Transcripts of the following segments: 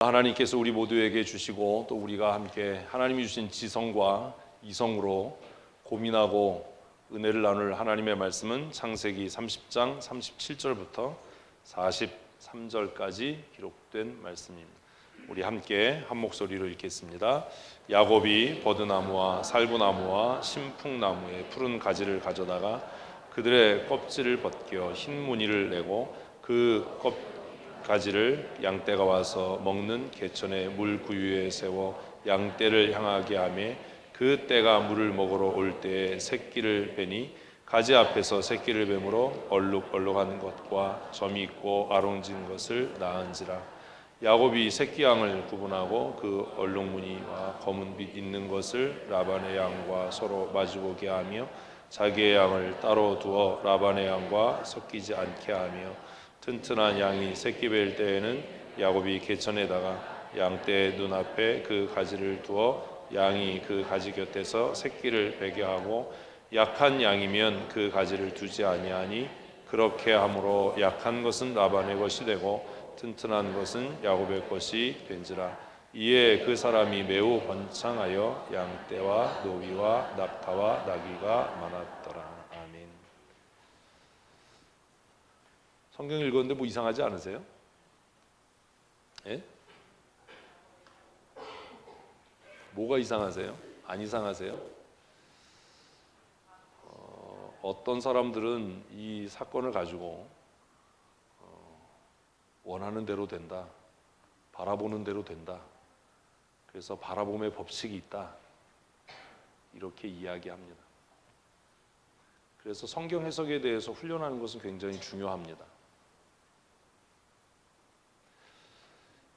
하나님께서 우리 모두에게 주시고 또 우리가 함께 하나님이 주신 지성과 이성으로 고민하고 은혜를 나눌 하나님의 말씀은 창세기 30장 37절부터 43절까지 기록된 말씀입니다. 우리 함께 한 목소리로 읽겠습니다. 야곱이 버드나무와 살구나무와 신풍나무의 푸른 가지를 가져다가 그들의 껍질을 벗겨 흰 무늬를 내고 그 가지를 양떼가 와서 먹는 개천의 물 구유에 세워 양떼를 향하게 하며 그 떼가 물을 먹으러 올 때에 새끼를 베니 가지 앞에서 새끼를 뱀으로 얼룩얼룩한 것과 점이 있고 아롱진 것을 낳은지라. 야곱이 새끼 양을 구분하고 그 얼룩무늬와 검은 빛 있는 것을 라반의 양과 서로 마주보게 하며 자기의 양을 따로 두어 라반의 양과 섞이지 않게 하며 튼튼한 양이 새끼 뵐 때에는 야곱이 개천에다가 양떼의 눈앞에 그 가지를 두어 양이 그 가지 곁에서 새끼를 베게 하고 약한 양이면 그 가지를 두지 아니하니 그렇게 함으로 약한 것은 라반의 것이 되고 튼튼한 것은 야곱의 것이 된지라. 이에 그 사람이 매우 번창하여 양떼와 노위와 낙타와 나귀가 많았더라. 아멘. 성경 읽었는데 뭐 이상하지 않으세요? 예? 뭐가 이상하세요? 안 이상하세요? 어떤 사람들은 이 사건을 가지고 원하는 대로 된다, 바라보는 대로 된다, 그래서 바라봄의 법칙이 있다, 이렇게 이야기합니다. 그래서 성경 해석에 대해서 훈련하는 것은 굉장히 중요합니다.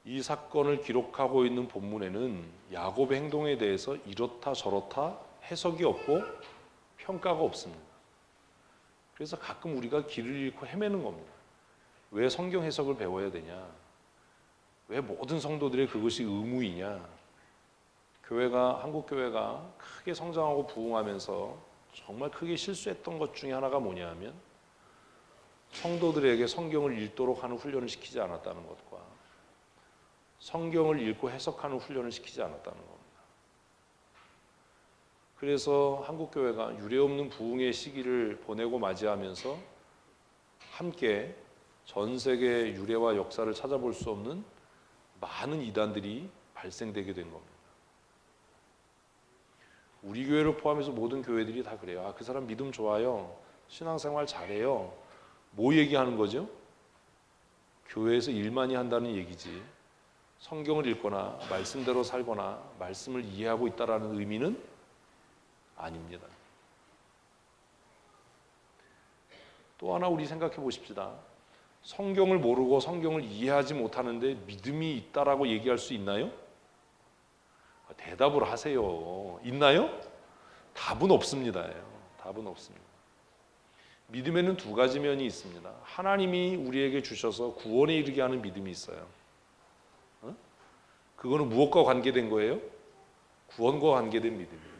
이 사건을 기록하고 있는 본문에는 야곱의 행동에 대해서 이렇다 저렇다 해석이 없고 평가가 없습니다. 그래서 가끔 우리가 길을 잃고 헤매는 겁니다. 왜 성경 해석을 배워야 되냐? 왜 모든 성도들의 그것이 의무이냐? 한국교회가 크게 성장하고 부흥하면서 정말 크게 실수했던 것 중에 하나가 뭐냐 하면 성도들에게 성경을 읽도록 하는 훈련을 시키지 않았다는 것과 성경을 읽고 해석하는 훈련을 시키지 않았다는 겁니다. 그래서 한국교회가 유례없는 부흥의 시기를 보내고 맞이하면서 함께 전 세계 유래와 역사를 찾아볼 수 없는 많은 이단들이 발생되게 된 겁니다. 우리 교회를 포함해서 모든 교회들이 다 그래요. 그 사람 믿음 좋아요, 신앙생활 잘해요. 뭐 얘기하는 거죠? 교회에서 일 많이 한다는 얘기지, 성경을 읽거나 말씀대로 살거나 말씀을 이해하고 있다는 의미는 아닙니다. 또 하나 우리 생각해 보십시다. 성경을 모르고 성경을 이해하지 못하는데 믿음이 있다라고 얘기할 수 있나요? 대답을 하세요. 있나요? 답은 없습니다. 답은 없습니다. 믿음에는 두 가지 면이 있습니다. 하나님이 우리에게 주셔서 구원에 이르게 하는 믿음이 있어요. 그거는 무엇과 관계된 거예요? 구원과 관계된 믿음이에요.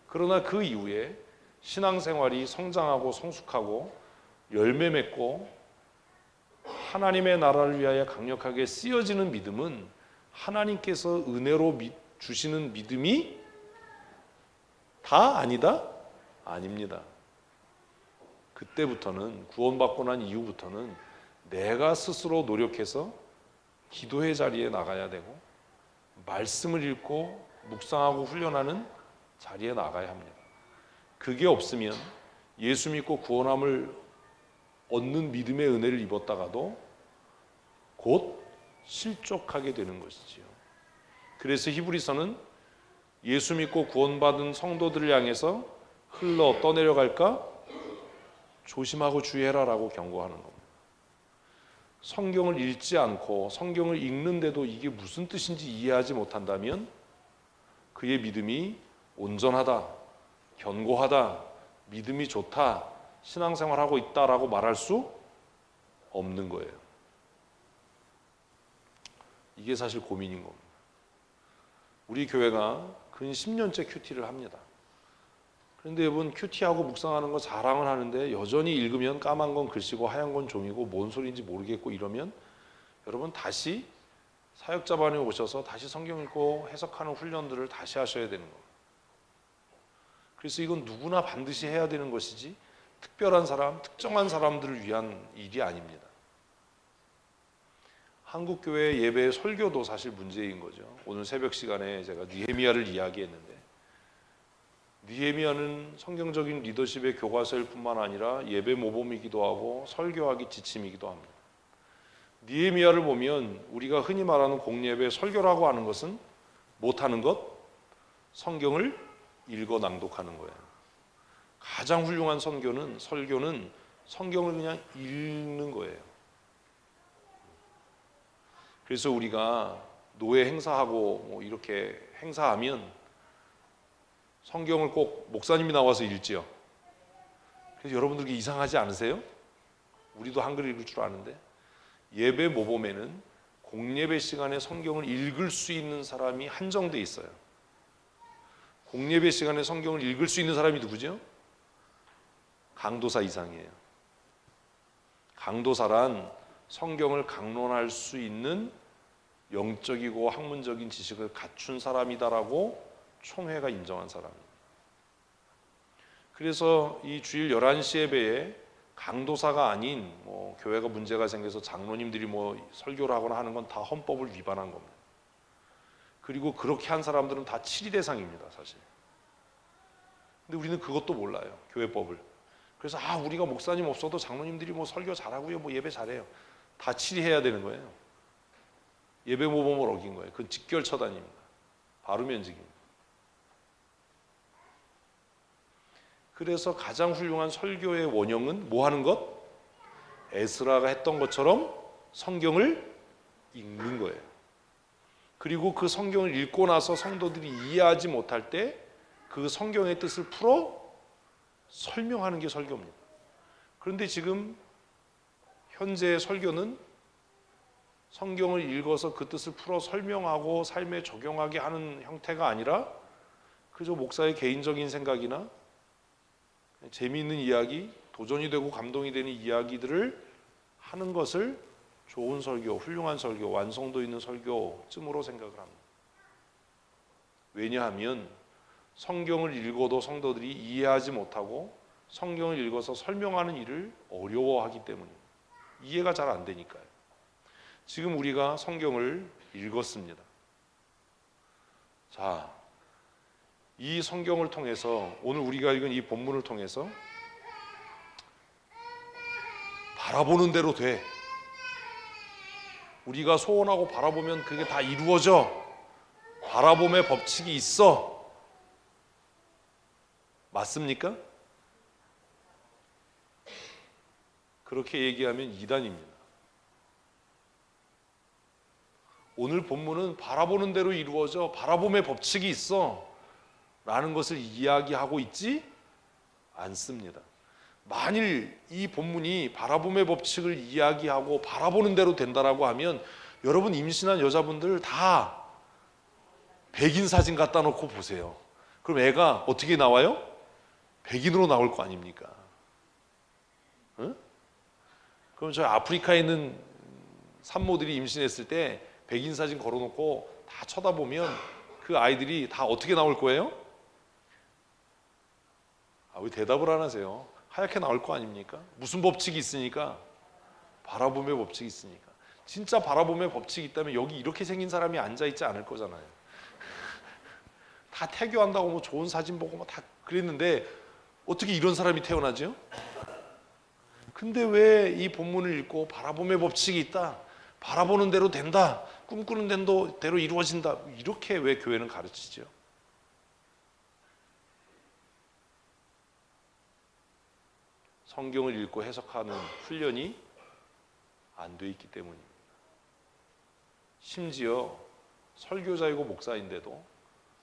그러나 그 이후에 신앙생활이 성장하고 성숙하고 열매 맺고 하나님의 나라를 위하여 강력하게 쓰여지는 믿음은 하나님께서 은혜로 주시는 믿음이 다 아니다? 아닙니다. 그때부터는, 구원받고 난 이후부터는 내가 스스로 노력해서 기도의 자리에 나가야 되고 말씀을 읽고 묵상하고 훈련하는 자리에 나가야 합니다. 그게 없으면 예수 믿고 구원함을 얻는 믿음의 은혜를 입었다가도 곧 실족하게 되는 것이지요. 그래서 히브리서는 예수 믿고 구원받은 성도들을 향해서 흘러 떠내려갈까 조심하고 주의해라라고 경고하는 겁니다. 성경을 읽지 않고 성경을 읽는데도 이게 무슨 뜻인지 이해하지 못한다면 그의 믿음이 온전하다, 견고하다, 믿음이 좋다, 신앙생활하고 있다라고 말할 수 없는 거예요. 이게 사실 고민인 겁니다. 우리 교회가 근 10년째 큐티를 합니다. 그런데 여러분, 큐티하고 묵상하는 거 자랑을 하는데 여전히 읽으면 까만 건 글씨고 하얀 건 종이고 뭔 소리인지 모르겠고 이러면 여러분 다시 사역자반에 오셔서 다시 성경 읽고 해석하는 훈련들을 다시 하셔야 되는 겁니다. 그래서 이건 누구나 반드시 해야 되는 것이지 특별한 사람, 특정한 사람들을 위한 일이 아닙니다. 한국교회 예배 설교도 사실 문제인 거죠. 오늘 새벽 시간에 제가 느헤미야를 이야기했는데, 느헤미야는 성경적인 리더십의 교과서일 뿐만 아니라 예배 모범이기도 하고 설교하기 지침이기도 합니다. 느헤미야를 보면 우리가 흔히 말하는 공예배 설교라고 하는 것은 못하는 것, 성경을 읽어 낭독하는 거예요. 가장 훌륭한 설교는 성경을 그냥 읽는 거예요. 그래서 우리가 노예 행사하고 뭐 이렇게 행사하면 성경을 꼭 목사님이 나와서 읽지요. 그래서 여러분들 이상하지 않으세요? 우리도 한글 읽을 줄 아는데, 예배 모범에는 공예배 시간에 성경을 읽을 수 있는 사람이 한정돼 있어요. 공예배 시간에 성경을 읽을 수 있는 사람이 누구죠? 강도사 이상이에요. 강도사란 성경을 강론할 수 있는 영적이고 학문적인 지식을 갖춘 사람이다라고 총회가 인정한 사람입니다. 그래서 이 주일 11시 예배에 강도사가 아닌 교회가 문제가 생겨서 장로님들이 설교를 하거나 하는 건 다 헌법을 위반한 겁니다. 그리고 그렇게 한 사람들은 다 7위 대상입니다, 사실. 근데 우리는 그것도 몰라요, 교회법을. 그래서 우리가 목사님 없어도 장로님들이 설교 잘하고요, 예배 잘해요. 다 7위 해야 되는 거예요. 예배 모범을 어긴 거예요. 그건 직결처단입니다. 바로 면직입니다. 그래서 가장 훌륭한 설교의 원형은 뭐 하는 것? 에스라가 했던 것처럼 성경을 읽는 거예요. 그리고 그 성경을 읽고 나서 성도들이 이해하지 못할 때 그 성경의 뜻을 풀어 설명하는 게 설교입니다. 그런데 지금 현재의 설교는 성경을 읽어서 그 뜻을 풀어 설명하고 삶에 적용하게 하는 형태가 아니라 그저 목사의 개인적인 생각이나 재미있는 이야기, 도전이 되고 감동이 되는 이야기들을 하는 것을 좋은 설교, 훌륭한 설교, 완성도 있는 설교쯤으로 생각을 합니다. 왜냐하면 성경을 읽어도 성도들이 이해하지 못하고 성경을 읽어서 설명하는 일을 어려워하기 때문입니다. 이해가 잘 안 되니까요. 지금 우리가 성경을 읽었습니다. 자, 이 성경을 통해서, 오늘 우리가 읽은 이 본문을 통해서 바라보는 대로 돼. 우리가 소원하고 바라보면 그게 다 이루어져. 바라봄의 법칙이 있어. 맞습니까? 그렇게 얘기하면 이단입니다. 오늘 본문은 바라보는 대로 이루어져. 바라봄의 법칙이 있어. 라는 것을 이야기하고 있지 않습니다. 만일 이 본문이 바라봄의 법칙을 이야기하고 바라보는 대로 된다라고 하면 여러분 임신한 여자분들 다 백인 사진 갖다 놓고 보세요. 그럼 애가 어떻게 나와요? 백인으로 나올 거 아닙니까? 응? 그럼 저 아프리카에 있는 산모들이 임신했을 때 백인 사진 걸어놓고 다 쳐다보면 그 아이들이 다 어떻게 나올 거예요? 왜 대답을 안 하세요? 하얗게 나올 거 아닙니까? 무슨 법칙이 있으니까? 바라봄의 법칙이 있으니까. 진짜 바라봄의 법칙이 있다면 여기 이렇게 생긴 사람이 앉아있지 않을 거잖아요. 다 태교한다고 좋은 사진 보고 다 그랬는데 어떻게 이런 사람이 태어나죠? 근데 왜 이 본문을 읽고 바라봄의 법칙이 있다, 바라보는 대로 된다, 꿈꾸는 대로 이루어진다, 이렇게 왜 교회는 가르치죠? 성경을 읽고 해석하는 훈련이 안 돼 있기 때문입니다. 심지어 설교자이고 목사인데도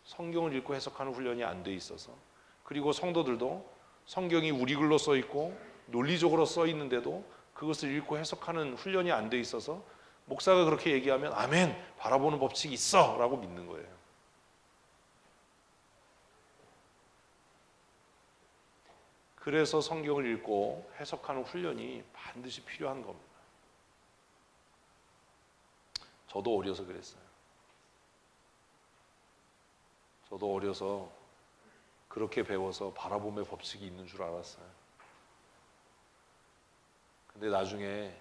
성경을 읽고 해석하는 훈련이 안 돼 있어서, 그리고 성도들도 성경이 우리 글로 써 있고 논리적으로 써 있는데도 그것을 읽고 해석하는 훈련이 안 돼 있어서 목사가 그렇게 얘기하면 아멘, 바라보는 법칙이 있어 라고 믿는 거예요. 그래서 성경을 읽고 해석하는 훈련이 반드시 필요한 겁니다. 저도 어려서 그랬어요. 저도 어려서 그렇게 배워서 바라봄의 법칙이 있는 줄 알았어요. 근데 나중에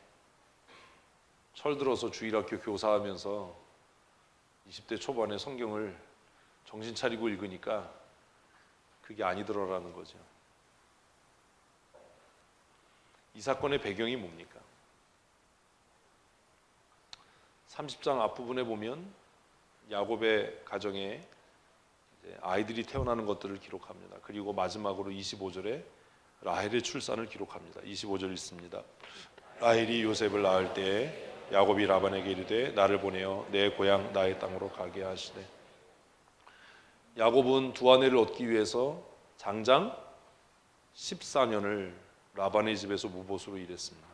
철들어서 주일학교 교사하면서 20대 초반에 성경을 정신 차리고 읽으니까 그게 아니더라라는 거죠. 이 사건의 배경이 뭡니까? 30장 앞부분에 보면 야곱의 가정에 아이들이 태어나는 것들을 기록합니다. 그리고 마지막으로 25절에 라헬의 출산을 기록합니다. 25절 읽습니다. 라헬이 요셉을 낳을 때에 야곱이 라반에게 이르되 나를 보내어 내 고향 나의 땅으로 가게 하시되. 야곱은 두 아내를 얻기 위해서 장장 14년을 라반의 집에서 무보수로 일했습니다.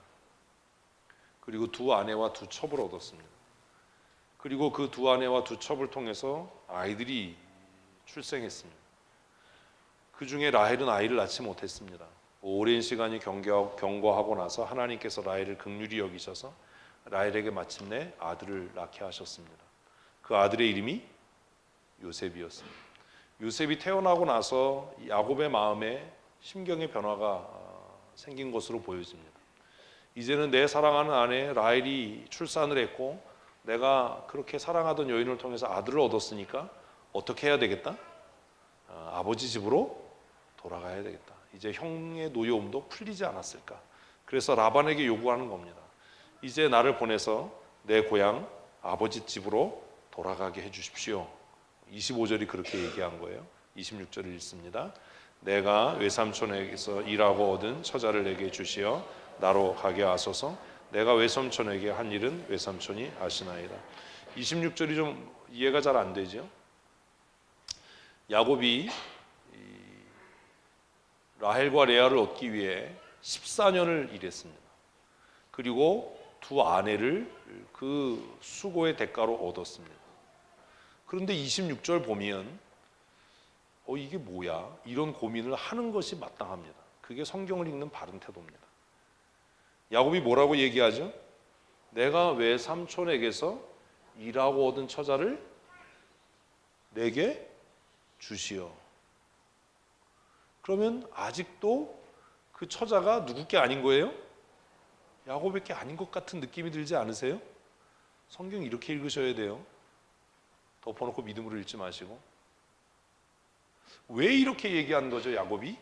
그리고 두 아내와 두 첩을 얻었습니다. 그리고 그 두 아내와 두 첩을 통해서 아이들이 출생했습니다. 그 중에 라헬은 아이를 낳지 못했습니다. 오랜 시간이 경과하고 나서 하나님께서 라헬을 긍휼히 여기셔서 라헬에게 마침내 아들을 낳게 하셨습니다. 그 아들의 이름이 요셉이었습니다. 요셉이 태어나고 나서 야곱의 마음에 심경의 변화가 생긴 것으로 보여집니다. 이제는 내 사랑하는 아내 라헬이 출산을 했고 내가 그렇게 사랑하던 여인을 통해서 아들을 얻었으니까 어떻게 해야 되겠다? 아버지 집으로 돌아가야 되겠다. 이제 형의 노여움도 풀리지 않았을까? 그래서 라반에게 요구하는 겁니다. 이제 나를 보내서 내 고향 아버지 집으로 돌아가게 해주십시오. 25절이 그렇게 얘기한 거예요. 26절을 읽습니다. 내가 외삼촌에게서 일하고 얻은 처자를 내게 주시어 나로 가게 하소서. 내가 외삼촌에게 한 일은 외삼촌이 아시나이다. 26절이 좀 이해가 잘 안 되죠. 야곱이 라헬과 레아를 얻기 위해 14년을 일했습니다. 그리고 두 아내를 그 수고의 대가로 얻었습니다. 그런데 26절 보면 이게 뭐야? 이런 고민을 하는 것이 마땅합니다. 그게 성경을 읽는 바른 태도입니다. 야곱이 뭐라고 얘기하죠? 내가 외삼촌에게서 일하고 얻은 처자를 내게 주시오. 그러면 아직도 그 처자가 누구 게 아닌 거예요? 야곱의 게 아닌 것 같은 느낌이 들지 않으세요? 성경 이렇게 읽으셔야 돼요. 덮어놓고 믿음으로 읽지 마시고. 왜 이렇게 얘기하는 거죠, 야곱이?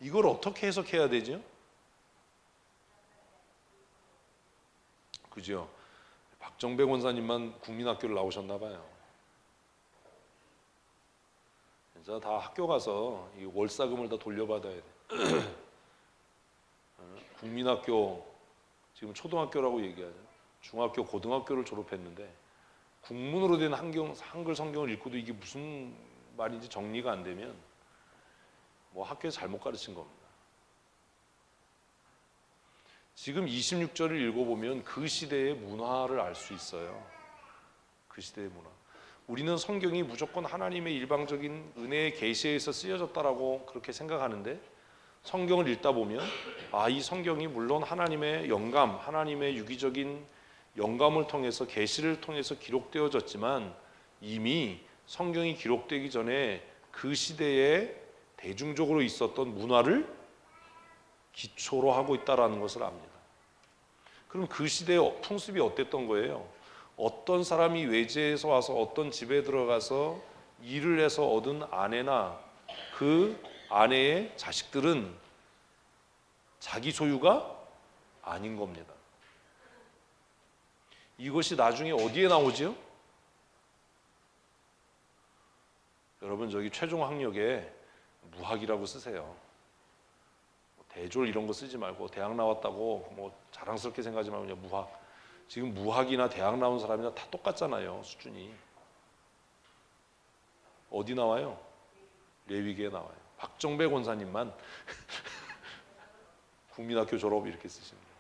이걸 어떻게 해석해야 되죠? 그죠? 박정배 권사님만 국민학교를 나오셨나 봐요. 진짜 다 학교 가서 이 월사금을 다 돌려받아야 돼. 국민학교 지금 초등학교라고 얘기하죠. 중학교, 고등학교를 졸업했는데 국문으로 된 한글 성경을 읽고도 이게 무슨 말인지 정리가 안 되면 뭐 학교에서 잘못 가르친 겁니다. 지금 26절을 읽어보면 그 시대의 문화를 알 수 있어요. 그 시대의 문화. 우리는 성경이 무조건 하나님의 일방적인 은혜의 계시에서 쓰여졌다라고 그렇게 생각하는데 성경을 읽다 보면 이 성경이 물론 하나님의 영감, 하나님의 유기적인 영감을 통해서 계시를 통해서 기록되어졌지만 이미 성경이 기록되기 전에 그 시대에 대중적으로 있었던 문화를 기초로 하고 있다라는 것을 압니다. 그럼 그 시대의 풍습이 어땠던 거예요? 어떤 사람이 외지에서 와서 어떤 집에 들어가서 일을 해서 얻은 아내나 그 아내의 자식들은 자기 소유가 아닌 겁니다. 이것이 나중에 어디에 나오지요? 여러분 저기 최종 학력에 무학이라고 쓰세요. 대졸 이런 거 쓰지 말고 대학 나왔다고 뭐 자랑스럽게 생각하지 말고 그냥 무학. 지금 무학이나 대학 나온 사람이나 다 똑같잖아요. 수준이. 어디 나와요? 레위기에 나와요. 박정배 권사님만 국민학교 졸업 이렇게 쓰십니다.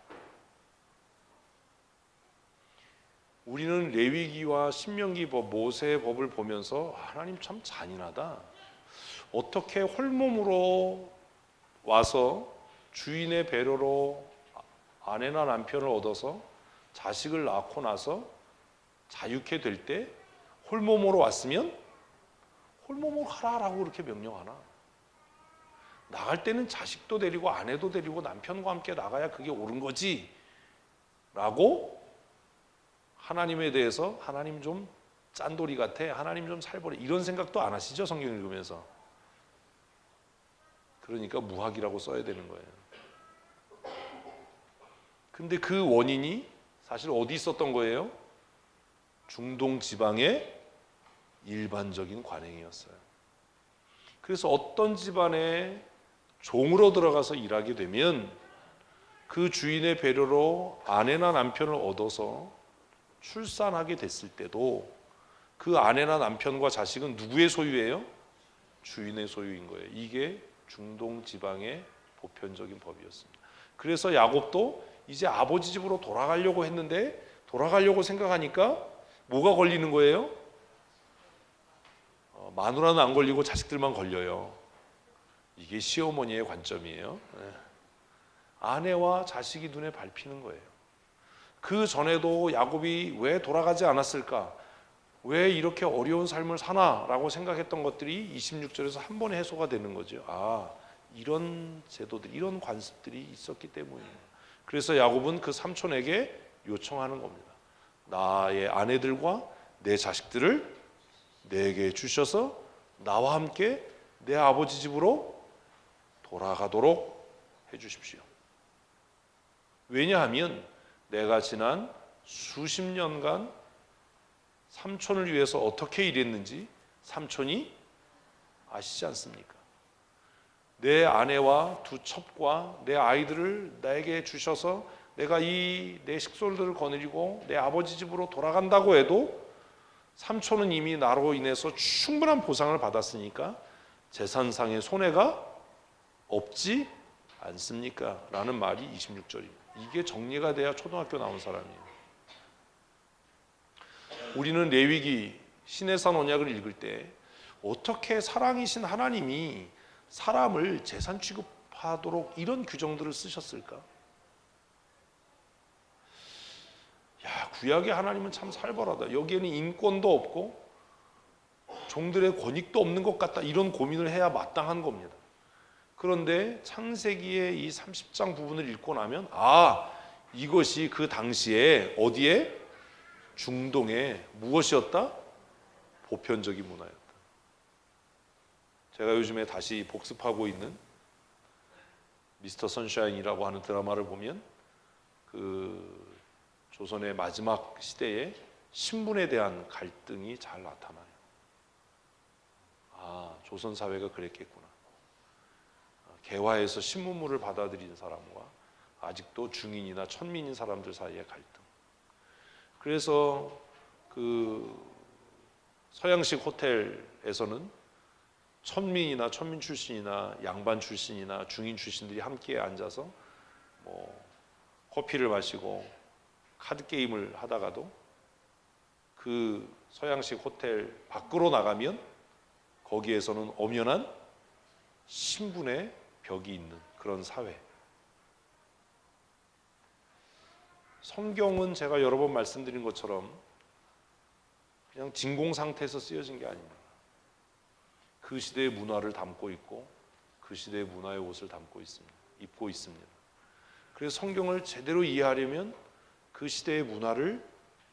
우리는 레위기와 신명기 법, 모세의 법을 보면서 하나님 참 잔인하다. 어떻게 홀몸으로 와서 주인의 배려로 아내나 남편을 얻어서 자식을 낳고 나서 자유케 될 때 홀몸으로 왔으면 홀몸으로 가라라고 그렇게 명령하나? 나갈 때는 자식도 데리고 아내도 데리고 남편과 함께 나가야 그게 옳은 거지 라고 하나님에 대해서 하나님 좀 짠돌이 같아, 하나님 좀 살벌해, 이런 생각도 안 하시죠? 성경 읽으면서. 그러니까 무학이라고 써야 되는 거예요. 근데 그 원인이 사실 어디 있었던 거예요? 중동 지방의 일반적인 관행이었어요. 그래서 어떤 집안에 종으로 들어가서 일하게 되면 그 주인의 배려로 아내나 남편을 얻어서 출산하게 됐을 때도 그 아내나 남편과 자식은 누구의 소유예요? 주인의 소유인 거예요. 이게 중동 지방의 보편적인 법이었습니다. 그래서 야곱도 이제 아버지 집으로 돌아가려고 했는데, 돌아가려고 생각하니까 뭐가 걸리는 거예요? 마누라는 안 걸리고 자식들만 걸려요. 이게 시어머니의 관점이에요. 아내와 자식이 눈에 밟히는 거예요. 그 전에도 야곱이 왜 돌아가지 않았을까? 왜 이렇게 어려운 삶을 사나라고 생각했던 것들이 26절에서 한 번에 해소가 되는 거죠. 아, 이런 제도들, 이런 관습들이 있었기 때문이에요. 그래서 야곱은 그 삼촌에게 요청하는 겁니다. 나의 아내들과 내 자식들을 내게 주셔서 나와 함께 내 아버지 집으로 돌아가도록 해주십시오. 왜냐하면 내가 지난 수십 년간 삼촌을 위해서 어떻게 일했는지 삼촌이 아시지 않습니까? 내 아내와 두 첩과 내 아이들을 나에게 주셔서 내가 이 내 식솔들을 거느리고 내 아버지 집으로 돌아간다고 해도 삼촌은 이미 나로 인해서 충분한 보상을 받았으니까 재산상의 손해가 없지 않습니까? 라는 말이 26절입니다. 이게 정리가 돼야 초등학교 나온 사람이에요. 우리는 레위기 시내산 언약을 읽을 때 어떻게 사랑이신 하나님이 사람을 재산 취급하도록 이런 규정들을 쓰셨을까? 야, 구약의 하나님은 참 살벌하다. 여기에는 인권도 없고 종들의 권익도 없는 것 같다. 이런 고민을 해야 마땅한 겁니다. 그런데 창세기의 이 30장 부분을 읽고 나면 이것이 그 당시에 어디에? 중동에 무엇이었다? 보편적인 문화였다. 제가 요즘에 다시 복습하고 있는 미스터 선샤인이라고 하는 드라마를 보면 그 조선의 마지막 시대에 신분에 대한 갈등이 잘 나타나요. 조선 사회가 그랬겠구나. 개화에서 신문물을 받아들이는 사람과 아직도 중인이나 천민인 사람들 사이의 갈등. 그래서 그 서양식 호텔에서는 천민이나 천민 출신이나 양반 출신이나 중인 출신들이 함께 앉아서 커피를 마시고 카드 게임을 하다가도 그 서양식 호텔 밖으로 나가면 거기에서는 엄연한 신분의 벽이 있는 그런 사회. 성경은 제가 여러 번 말씀드린 것처럼 그냥 진공 상태에서 쓰여진 게 아닙니다. 그 시대의 문화를 담고 있고 그 시대의 문화의 옷을 입고 있습니다. 그래서 성경을 제대로 이해하려면 그 시대의 문화를,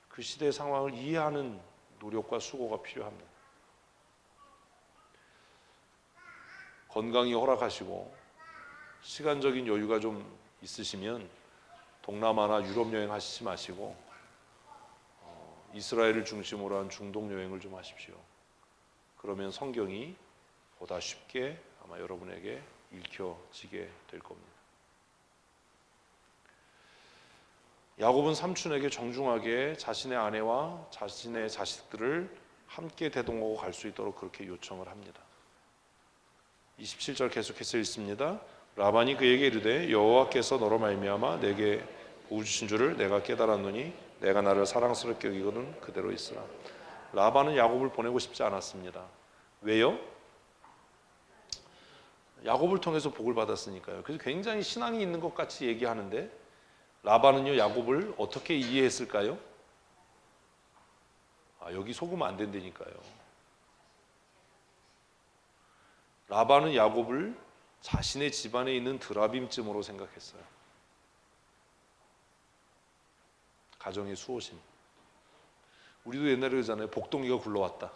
그 시대의 상황을 이해하는 노력과 수고가 필요합니다. 건강이 허락하시고 시간적인 여유가 좀 있으시면 동남아나 유럽 여행 하시지 마시고 이스라엘을 중심으로 한 중동 여행을 좀 하십시오. 그러면 성경이 보다 쉽게 아마 여러분에게 읽혀지게 될 겁니다. 야곱은 삼촌에게 정중하게 자신의 아내와 자신의 자식들을 함께 대동하고 갈 수 있도록 그렇게 요청을 합니다. 27절 계속해서 읽습니다. 라반이 그에게 이르되 여호와께서 너로 말미암아 내게 복 주신 줄을 내가 깨달았노니 내가 나를 사랑스럽게 여기거든 그대로 있으라. 라반은 야곱을 보내고 싶지 않았습니다. 왜요? 야곱을 통해서 복을 받았으니까요. 그래서 굉장히 신앙이 있는 것 같이 얘기하는데 라반은요 야곱을 어떻게 이해했을까요? 여기 속으면 안 된다니까요. 라반은 야곱을 자신의 집안에 있는 드라빔쯤으로 생각했어요. 가정의 수호신. 우리도 옛날에 그러잖아요. 복덩이가 굴러왔다.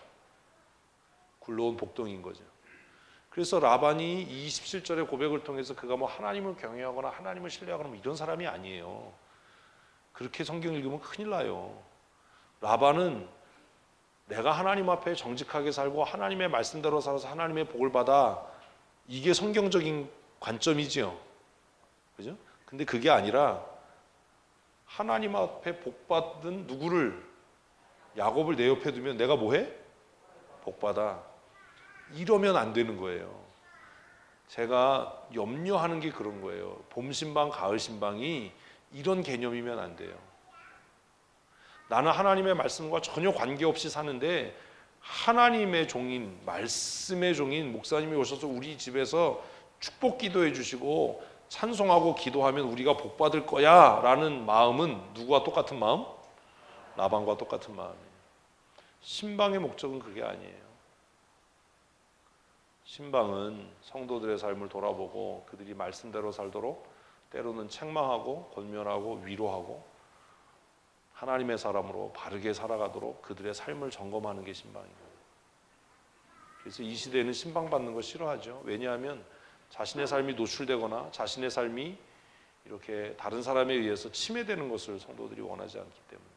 굴러온 복덩이인 거죠. 그래서 라반이 27절의 고백을 통해서 그가 뭐 하나님을 경외하거나 하나님을 신뢰하거나 뭐 이런 사람이 아니에요. 그렇게 성경 읽으면 큰일 나요. 라반은 내가 하나님 앞에 정직하게 살고 하나님의 말씀대로 살아서 하나님의 복을 받아, 이게 성경적인 관점이지요. 그죠? 근데 그게 아니라 하나님 앞에 복 받은 누구를, 야곱을 내 옆에 두면 내가 뭐해? 복 받아. 이러면 안 되는 거예요. 제가 염려하는 게 그런 거예요. 봄 신방, 가을 신방이 이런 개념이면 안 돼요. 나는 하나님의 말씀과 전혀 관계없이 사는데 하나님의 종인, 말씀의 종인 목사님이 오셔서 우리 집에서 축복 기도해 주시고 찬송하고 기도하면 우리가 복 받을 거야 라는 마음은 누구와 똑같은 마음? 라반과 똑같은 마음이에요. 신방의 목적은 그게 아니에요. 신방은 성도들의 삶을 돌아보고 그들이 말씀대로 살도록 때로는 책망하고 권면하고 위로하고 하나님의 사람으로 바르게 살아가도록 그들의 삶을 점검하는 게 신방이에요. 그래서 이 시대에는 신방 받는 거 싫어하죠. 왜냐하면 자신의 삶이 노출되거나 자신의 삶이 이렇게 다른 사람에 의해서 침해되는 것을 성도들이 원하지 않기 때문에.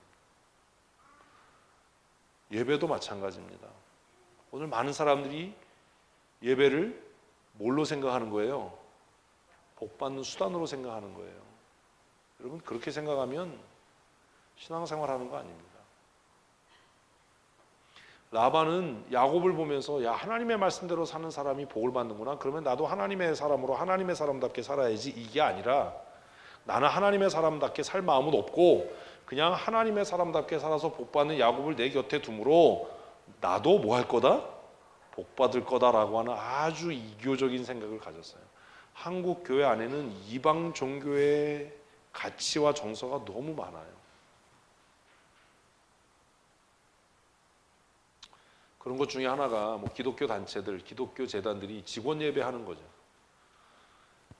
예배도 마찬가지입니다. 오늘 많은 사람들이 예배를 뭘로 생각하는 거예요? 복 받는 수단으로 생각하는 거예요. 여러분 그렇게 생각하면 신앙생활하는 거 아닙니다. 라반은 야곱을 보면서 야, 하나님의 말씀대로 사는 사람이 복을 받는구나. 그러면 나도 하나님의 사람으로 하나님의 사람답게 살아야지. 이게 아니라 나는 하나님의 사람답게 살 마음은 없고 그냥 하나님의 사람답게 살아서 복 받는 야곱을 내 곁에 두므로 나도 뭐 할 거다? 복 받을 거다라고 하는 아주 이교적인 생각을 가졌어요. 한국 교회 안에는 이방 종교의 가치와 정서가 너무 많아요. 그런 것 중에 하나가 뭐 기독교 단체들, 기독교 재단들이 직원 예배하는 거죠.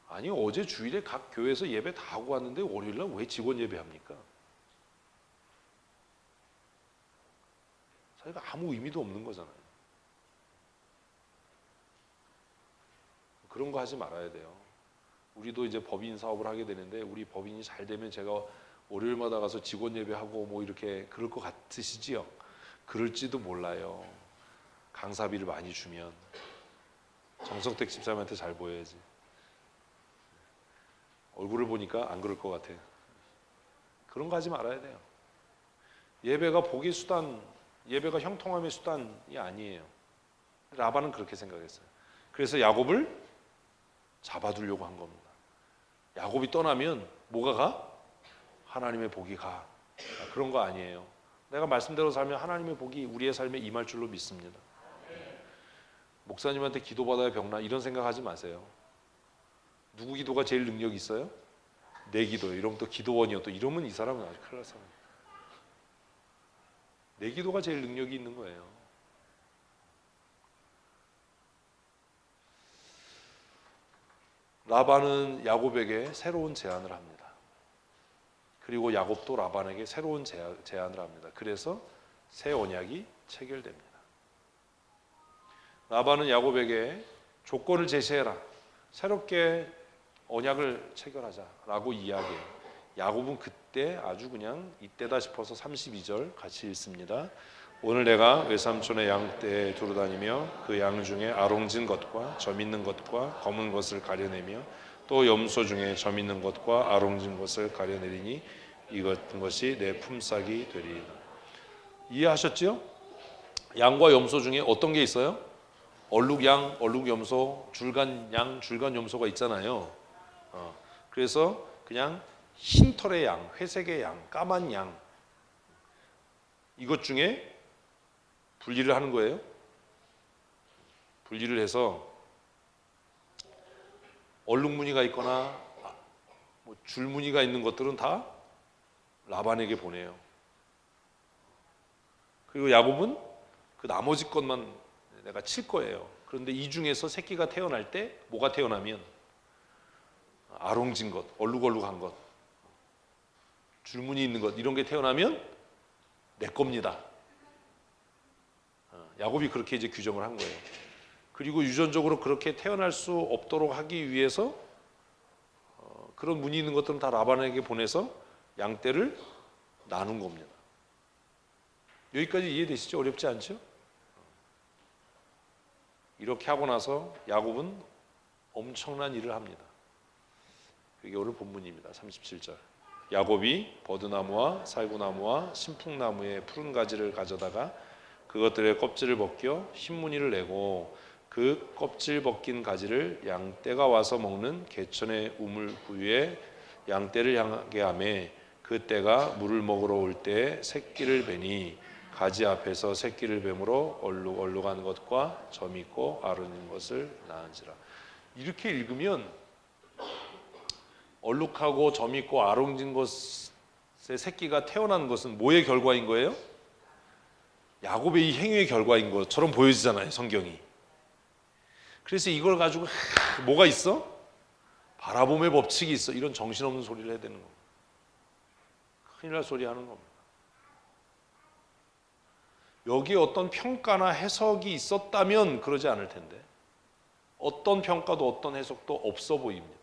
아니 어제 주일에 각 교회에서 예배 다 하고 왔는데 월요일날 왜 직원 예배합니까? 사실 아무 의미도 없는 거잖아요. 그런 거 하지 말아야 돼요. 우리도 이제 법인 사업을 하게 되는데 우리 법인이 잘 되면 제가 월요일마다 가서 직원 예배하고 뭐 이렇게 그럴 것 같으시지요? 그럴지도 몰라요. 강사비를 많이 주면 정석택 집사님한테 잘 보여야지. 얼굴을 보니까 안 그럴 것 같아요. 그런 거 하지 말아야 돼요. 예배가 복의 수단, 예배가 형통함의 수단이 아니에요. 라반은 그렇게 생각했어요. 그래서 야곱을 잡아두려고 한 겁니다. 야곱이 떠나면 뭐가 가? 하나님의 복이 가. 그런 거 아니에요. 내가 말씀대로 살면 하나님의 복이 우리의 삶에 임할 줄로 믿습니다. 목사님한테 기도받아야 병나 이런 생각하지 마세요. 누구 기도가 제일 능력이 있어요? 내 기도요. 이러면 또 기도원이요. 또 이러면 이 사람은 아주 큰일 날 사람. 내 기도가 제일 능력이 있는 거예요. 라반은 야곱에게 새로운 제안을 합니다. 그리고 야곱도 라반에게 새로운 제안을 합니다. 그래서 새 언약이 체결됩니다. 라반은 야곱에게 조건을 제시해라. 새롭게 언약을 체결하자라고 이야기해요. 야곱은 그때 아주 그냥 이때다 싶어서 32절 같이 읽습니다. 오늘 내가 외삼촌의 양떼에 두루다니며 그 양 중에 아롱진 것과 점 있는 것과 검은 것을 가려내며 또 염소 중에 점 있는 것과 아롱진 것을 가려내리니 이것이 내 품삯이 되리이다. 이해하셨죠? 양과 염소 중에 어떤 게 있어요? 얼룩양, 얼룩염소, 줄간양, 줄간염소가 있잖아요. 그래서 그냥 흰 털의 양, 회색의 양, 까만 양 이것 중에 분리를 하는 거예요. 분리를 해서 얼룩무늬가 있거나 뭐 줄무늬가 있는 것들은 다 라반에게 보내요. 그리고 야곱은 그 나머지 것만 내가 칠 거예요. 그런데 이 중에서 새끼가 태어날 때 뭐가 태어나면 아롱진 것, 얼룩얼룩한 것, 줄무늬 있는 것 이런 게 태어나면 내 겁니다. 야곱이 그렇게 이제 규정을 한 거예요. 그리고 유전적으로 그렇게 태어날 수 없도록 하기 위해서 그런 무늬 있는 것들은 다 라반에게 보내서 양떼를 나눈 겁니다. 여기까지 이해되시죠? 어렵지 않죠? 이렇게 하고 나서 야곱은 엄청난 일을 합니다. 그게 오늘 본문입니다. 37절. 야곱이 버드나무와 살구나무와 신풍나무의 푸른 가지를 가져다가 그것들의 껍질을 벗겨 흰무늬를 내고 그 껍질 벗긴 가지를 양떼가 와서 먹는 개천의 우물 부위에 양떼를 향하게 하매 그 떼가 물을 먹으러 올 때에 새끼를 베니 가지 앞에서 새끼를 뱀으로 얼룩얼룩한 것과 점 있고 아른인 것을 낳은지라. 이렇게 읽으면 얼룩하고 점 있고 아롱진 것의 새끼가 태어난 것은 뭐의 결과인 거예요? 야곱의 이 행위의 결과인 것처럼 보여지잖아요, 성경이. 그래서 이걸 가지고 뭐가 있어? 바라봄의 법칙이 있어. 이런 정신없는 소리를 해야 되는 겁니다. 큰일 날 소리 하는 겁니다. 여기에 어떤 평가나 해석이 있었다면 그러지 않을 텐데 어떤 평가도 어떤 해석도 없어 보입니다.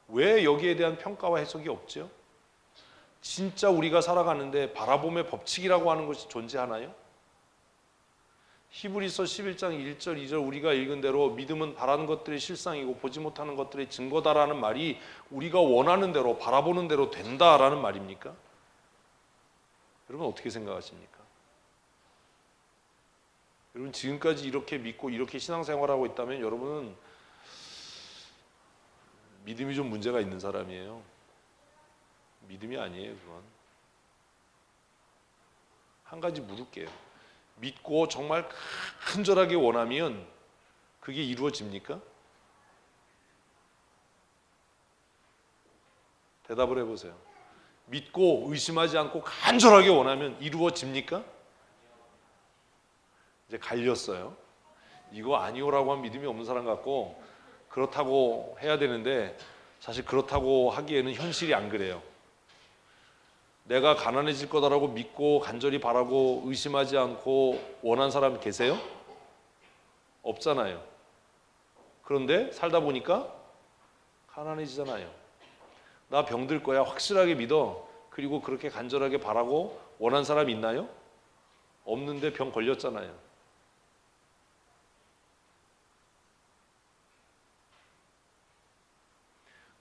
왜 여기에 대한 평가와 해석이 없죠? 진짜 우리가 살아가는데 바라봄의 법칙이라고 하는 것이 존재하나요? 히브리서 11장 1절 2절 우리가 읽은 대로 믿음은 바라는 것들의 실상이고 보지 못하는 것들의 증거다라는 말이 우리가 원하는 대로 바라보는 대로 된다라는 말입니까? 여러분 어떻게 생각하십니까? 여러분 지금까지 이렇게 믿고 이렇게 신앙생활하고 있다면 여러분은 믿음이 좀 문제가 있는 사람이에요. 믿음이 아니에요, 그건. 한 가지 물을게요. 믿고 정말 간절하게 원하면 그게 이루어집니까? 대답을 해보세요. 믿고 의심하지 않고 간절하게 원하면 이루어집니까? 이제 갈렸어요. 이거 아니오라고 하면 믿음이 없는 사람 같고 그렇다고 해야 되는데 사실 그렇다고 하기에는 현실이 안 그래요. 내가 가난해질 거다라고 믿고 간절히 바라고 의심하지 않고 원한 사람 계세요? 없잖아요. 그런데 살다 보니까 가난해지잖아요. 나 병들 거야 확실하게 믿어. 그리고 그렇게 간절하게 바라고 원한 사람 있나요? 없는데 병 걸렸잖아요.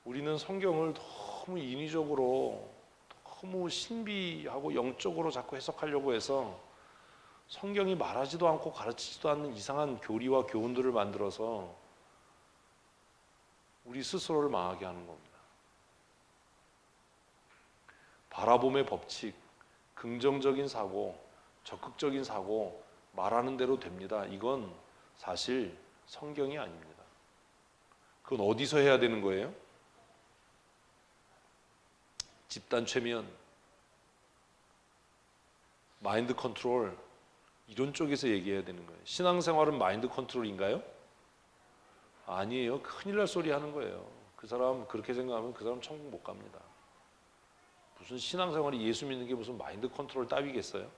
우리는 성경을 너무 인위적으로 너무 신비하고 영적으로 자꾸 해석하려고 해서 성경이 말하지도 않고 가르치지도 않는 이상한 교리와 교훈들을 만들어서 우리 스스로를 망하게 하는 겁니다. 바라봄의 법칙, 긍정적인 사고, 적극적인 사고 말하는 대로 됩니다. 이건 사실 성경이 아닙니다. 그건 어디서 해야 되는 거예요? 집단 최면, 마인드 컨트롤 이런 쪽에서 얘기해야 되는 거예요. 신앙생활은 마인드 컨트롤인가요? 아니에요. 큰일 날 소리 하는 거예요. 그 사람 그렇게 생각하면 그 사람 천국 못 갑니다. 무슨 신앙생활이 예수 믿는 게 무슨 마인드 컨트롤 따위겠어요?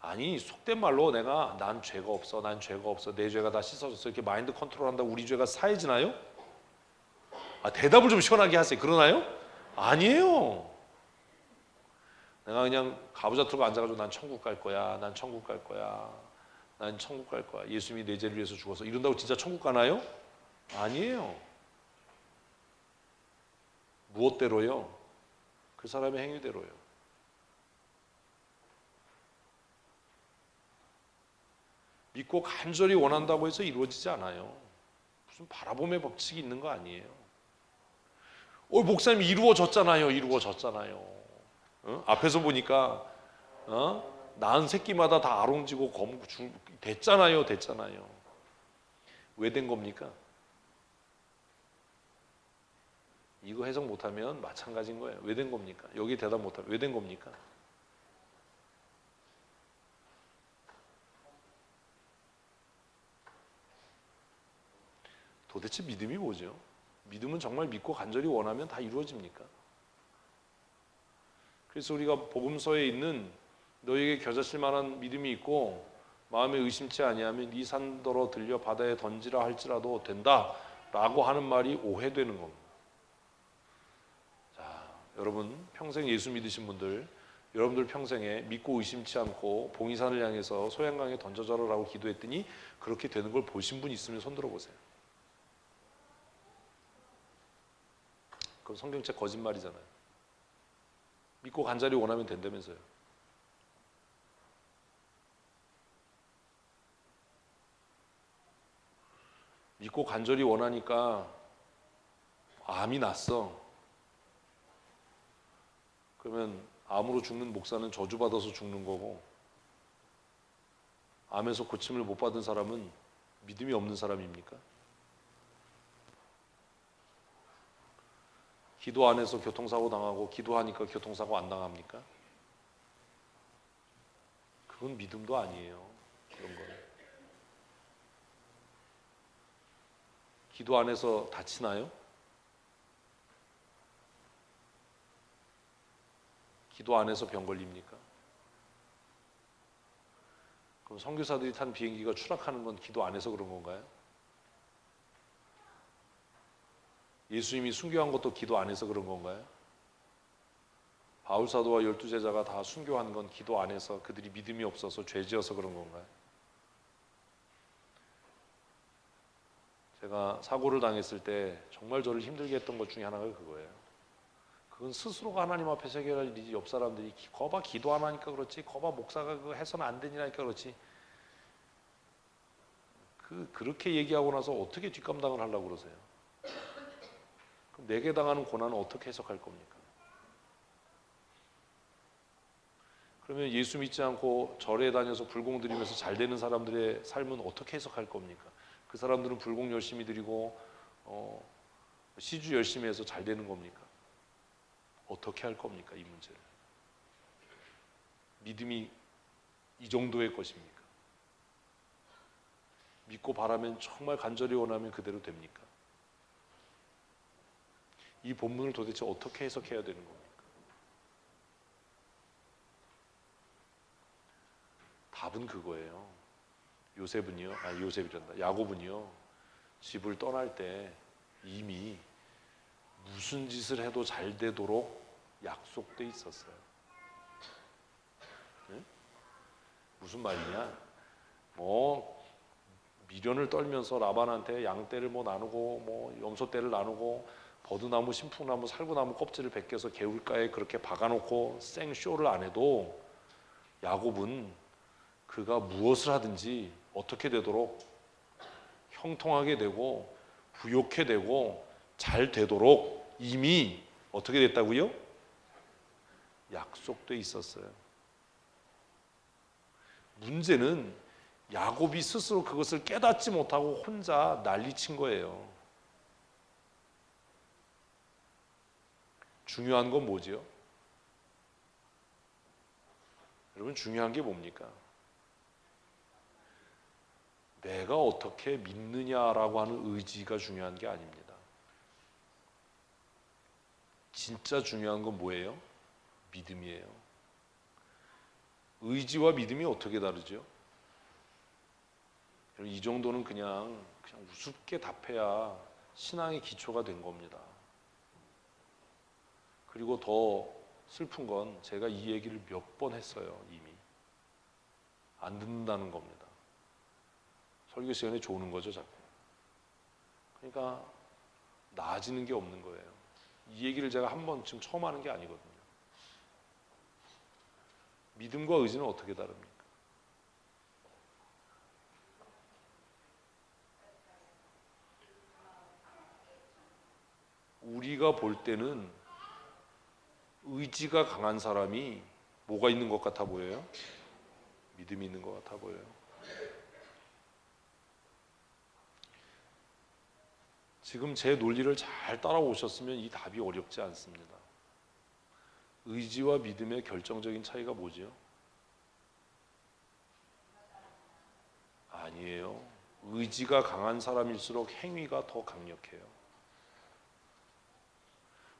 아니 속된 말로 내가 난 죄가 없어, 난 죄가 없어, 내 죄가 다 씻어졌어 이렇게 마인드 컨트롤 한다고 우리 죄가 사해지나요? 대답을 좀 시원하게 하세요. 그러나요? 아니에요. 내가 그냥 가부좌 틀고 앉아가지고 난 천국 갈 거야, 난 천국 갈 거야, 난 천국 갈 거야, 예수님이 내 죄를 위해서 죽어서 이런다고 진짜 천국 가나요? 아니에요. 무엇대로요? 그 사람의 행위대로요. 믿고 간절히 원한다고 해서 이루어지지 않아요. 무슨 바라봄의 법칙이 있는 거 아니에요. 목사님 이루어졌잖아요. 이루어졌잖아요. 앞에서 보니까 낳은 새끼마다 다 아롱지고 됐잖아요. 됐잖아요. 왜 된 겁니까? 이거 해석 못하면 마찬가지인 거예요. 왜 된 겁니까? 여기 대답 못하면 왜 된 겁니까? 도대체 믿음이 뭐죠? 믿음은 정말 믿고 간절히 원하면 다 이루어집니까? 그래서 우리가 복음서에 있는 너에게 겨자칠 만한 믿음이 있고 마음에 의심치 아니하면 이 산더러 들려 바다에 던지라 할지라도 된다 라고 하는 말이 오해되는 겁니다. 자, 여러분 평생 예수 믿으신 분들, 여러분들 평생에 믿고 의심치 않고 봉이산을 향해서 소양강에 던져져라 라고 기도했더니 그렇게 되는 걸 보신 분 있으면 손 들어보세요. 그럼 성경책 거짓말이잖아요. 믿고 간절히 원하면 된다면서요. 믿고 간절히 원하니까 암이 났어. 그러면 암으로 죽는 목사는 저주받아서 죽는 거고, 암에서 고침을 못 받은 사람은 믿음이 없는 사람입니까? 기도 안 해서 교통사고 당하고 기도하니까 교통사고 안 당합니까? 그건 믿음도 아니에요. 그런 건. 기도 안 해서 다치나요? 기도 안 해서 병 걸립니까? 그럼 선교사들이 탄 비행기가 추락하는 건 기도 안 해서 그런 건가요? 예수님이 순교한 것도 기도 안 해서 그런 건가요? 바울 사도와 12제자가 다 순교한 건 기도 안 해서 그들이 믿음이 없어서 죄지어서 그런 건가요? 제가 사고를 당했을 때 정말 저를 힘들게 했던 것 중에 하나가 그거예요. 그건 스스로가 하나님 앞에서 해결할 일이지 옆 사람들이 거봐 기도 안 하니까 그렇지, 거봐 목사가 그거 해서는 안 되니까 그렇지, 그렇게 얘기하고 나서 어떻게 뒷감당을 하려고 그러세요? 그럼 내게 당하는 고난은 어떻게 해석할 겁니까? 그러면 예수 믿지 않고 절에 다녀서 불공 드리면서 잘 되는 사람들의 삶은 어떻게 해석할 겁니까? 그 사람들은 불공 열심히 드리고 시주 열심히 해서 잘 되는 겁니까? 어떻게 할 겁니까? 이 문제를. 믿음이 이 정도의 것입니까? 믿고 바라면 정말 간절히 원하면 그대로 됩니까? 이 본문을 도대체 어떻게 해석해야 되는 겁니까? 답은 그거예요. 야곱은요 집을 떠날 때 이미 무슨 짓을 해도 잘 되도록 약속돼 있었어요. 네? 무슨 말이냐? 미련을 떨면서 라반한테 양떼를 나누고 염소떼를 나누고 버드나무, 신풍나무, 살구나무 껍질을 벗겨서 개울가에 그렇게 박아놓고 생쇼를 안 해도 야곱은 그가 무엇을 하든지 어떻게 되도록 형통하게 되고 부욕해 되고 잘 되도록 이미 어떻게 됐다고요? 약속돼 있었어요. 문제는 야곱이 스스로 그것을 깨닫지 못하고 혼자 난리친 거예요. 중요한 건 뭐죠? 여러분 중요한 게 뭡니까? 내가 어떻게 믿느냐라고 하는 의지가 중요한 게 아닙니다. 진짜 중요한 건 뭐예요? 믿음이에요. 의지와 믿음이 어떻게 다르죠? 이 정도는 그냥 우습게 답해야 신앙의 기초가 된 겁니다. 그리고 더 슬픈 건 제가 이 얘기를 몇 번 했어요. 이미 안 듣는다는 겁니다. 설교 시간에 조는 거죠, 자꾸. 그러니까 나아지는 게 없는 거예요. 이 얘기를 제가 한 번 지금 처음 하는 게 아니거든요. 믿음과 의지는 어떻게 다릅니까? 우리가 볼 때는 의지가 강한 사람이 뭐가 있는 것 같아 보여요? 믿음이 있는 것 같아 보여요. 지금 제 논리를 잘 따라오셨으면 이 답이 어렵지 않습니다. 의지와 믿음의 결정적인 차이가 뭐지요? 아니에요. 의지가 강한 사람일수록 행위가 더 강력해요.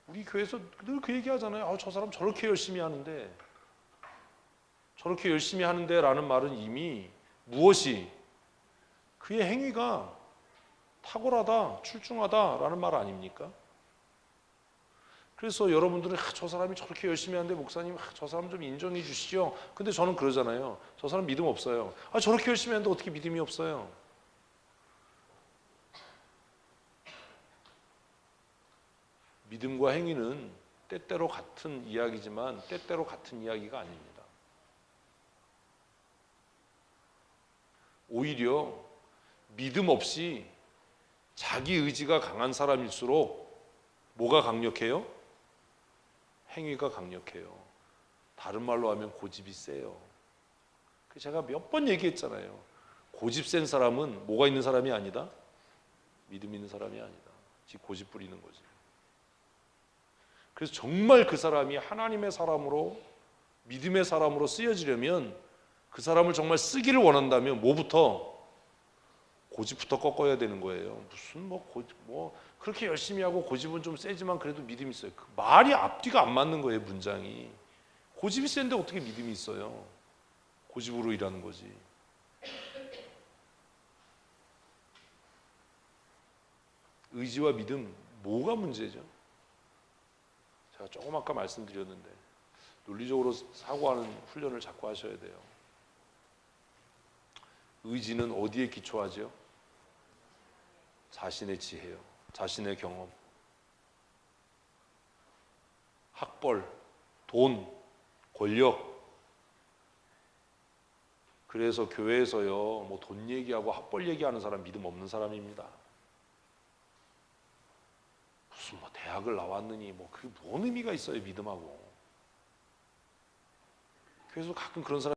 우리 교회에서 늘 그 얘기 하잖아요. 아, 저 사람 저렇게 열심히 하는데, 저렇게 열심히 하는데 라는 말은 이미 무엇이? 그의 행위가 탁월하다, 출중하다 라는 말 아닙니까? 그래서 여러분들은 저 사람이 저렇게 열심히 하는데 목사님 저 사람 좀 인정해 주시죠. 근데 저는 그러잖아요. 저 사람 믿음 없어요. 저렇게 열심히 하는데 어떻게 믿음이 없어요? 믿음과 행위는 때때로 같은 이야기지만 때때로 같은 이야기가 아닙니다. 오히려 믿음 없이 자기 의지가 강한 사람일수록 뭐가 강력해요? 행위가 강력해요. 다른 말로 하면 고집이 세요. 제가 몇 번 얘기했잖아요. 고집 센 사람은 뭐가 있는 사람이 아니다? 믿음 있는 사람이 아니다. 즉 고집 부리는 거지. 그래서 정말 그 사람이 하나님의 사람으로, 믿음의 사람으로 쓰여지려면 그 사람을 정말 쓰기를 원한다면 뭐부터? 고집부터 꺾어야 되는 거예요. 무슨 그렇게 열심히 하고 고집은 좀 세지만 그래도 믿음이 있어요. 그 말이 앞뒤가 안 맞는 거예요. 문장이. 고집이 센데 어떻게 믿음이 있어요? 고집으로 일하는 거지. 의지와 믿음 뭐가 문제죠? 제가 조금 아까 말씀드렸는데 논리적으로 사고하는 훈련을 자꾸 하셔야 돼요. 의지는 어디에 기초하죠? 자신의 지혜요. 자신의 경험. 학벌, 돈, 권력. 그래서 교회에서요, 돈 얘기하고 학벌 얘기하는 사람 믿음 없는 사람입니다. 무슨 대학을 나왔느니 그게 뭔 의미가 있어요, 믿음하고. 그래서 가끔 그런 사람